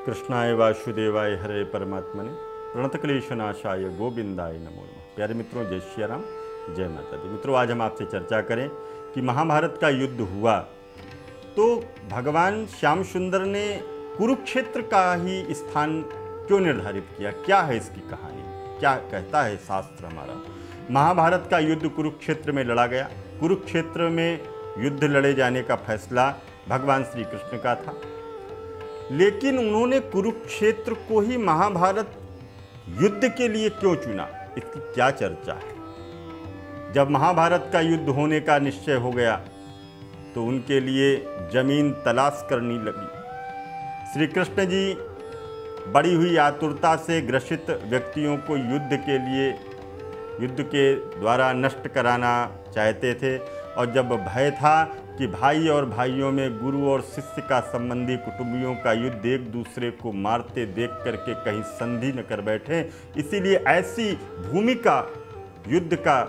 कृष्णाय वासुदेवाय हरे परमात्मने प्रणतक्लेशनाशाय गोविंदाय नमो नमः। प्यारे मित्रों, जय श्री राम, जय माता दी। मित्रों, आज हम आपसे चर्चा करें कि महाभारत का युद्ध हुआ तो भगवान श्याम सुंदर ने कुरुक्षेत्र का ही स्थान क्यों निर्धारित किया, क्या है इसकी कहानी, क्या कहता है शास्त्र हमारा। महाभारत का युद्ध कुरुक्षेत्र में लड़ा गया। कुरुक्षेत्र में युद्ध लड़े जाने का फैसला भगवान श्री कृष्ण का था, लेकिन उन्होंने कुरुक्षेत्र को ही महाभारत युद्ध के लिए क्यों चुना, इसकी क्या चर्चा है। जब महाभारत का युद्ध होने का निश्चय हो गया तो उनके लिए जमीन तलाश करनी लगी। श्री कृष्ण जी बड़ी हुई आतुरता से ग्रसित व्यक्तियों को युद्ध के द्वारा नष्ट कराना चाहते थे, और जब भय था कि भाई और भाइयों में, गुरु और शिष्य का संबंधी कुटुंबियों का युद्ध एक दूसरे को मारते देख करके कहीं संधि न कर बैठे, इसीलिए ऐसी भूमिका युद्ध का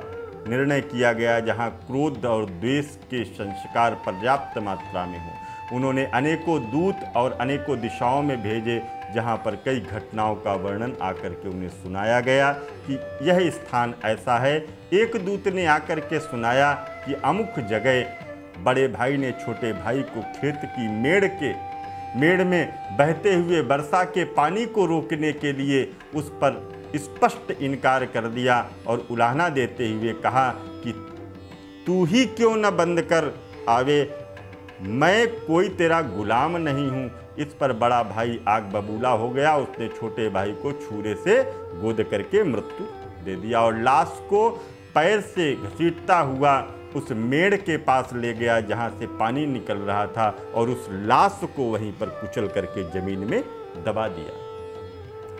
निर्णय किया गया जहां क्रोध और द्वेष के संस्कार पर्याप्त मात्रा में हो। उन्होंने अनेकों दूत और अनेकों दिशाओं में भेजे, जहां पर कई घटनाओं का वर्णन आकर के उन्हें सुनाया गया कि यह स्थान ऐसा है। एक दूत ने आकर के सुनाया कि अमुक जगह बड़े भाई ने छोटे भाई को खेत की मेड़ में बहते हुए वर्षा के पानी को रोकने के लिए उस पर स्पष्ट इनकार कर दिया और उलाहना देते हुए कहा कि तू ही क्यों न बंद कर आवे, मैं कोई तेरा गुलाम नहीं हूँ। इस पर बड़ा भाई आग बबूला हो गया। उसने छोटे भाई को छुरे से गोद करके मृत्यु दे दिया और लाश को पैर से घसीटता हुआ उस मेड़ के पास ले गया जहाँ से पानी निकल रहा था, और उस लाश को वहीं पर कुचल करके जमीन में दबा दिया।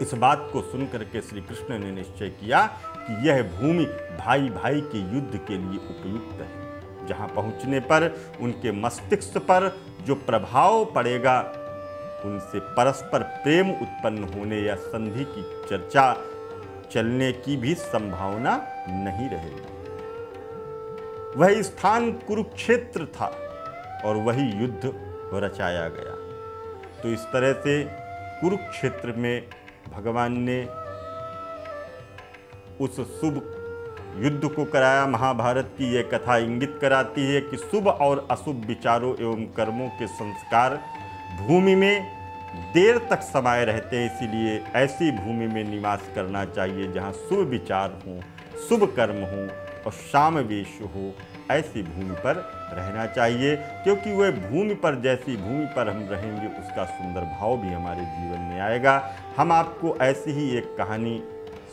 इस बात को सुन करके श्री कृष्ण ने निश्चय किया कि यह भूमि भाई भाई के युद्ध के लिए उपयुक्त है, जहाँ पहुँचने पर उनके मस्तिष्क पर जो प्रभाव पड़ेगा उनसे परस्पर प्रेम उत्पन्न होने या संधि की चर्चा चलने की भी संभावना नहीं रहेगी। वह स्थान कुरुक्षेत्र था और वही युद्ध रचाया गया। तो इस तरह से कुरुक्षेत्र में भगवान ने उस शुभ युद्ध को कराया। महाभारत की यह कथा इंगित कराती है कि शुभ और अशुभ विचारों एवं कर्मों के संस्कार भूमि में देर तक समाये रहते हैं, इसीलिए ऐसी भूमि में निवास करना चाहिए जहाँ शुभ विचार हों, शुभ कर्म हों और सामवेश हो। ऐसी भूमि पर रहना चाहिए, क्योंकि वह भूमि पर, जैसी भूमि पर हम रहेंगे उसका सुंदर भाव भी हमारे जीवन में आएगा। हम आपको ऐसी ही एक कहानी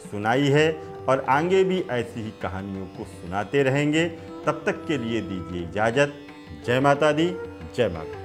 सुनाई है और आगे भी ऐसी ही कहानियों को सुनाते रहेंगे। तब तक के लिए दीजिए इजाज़त। जय माता दी, जय माता।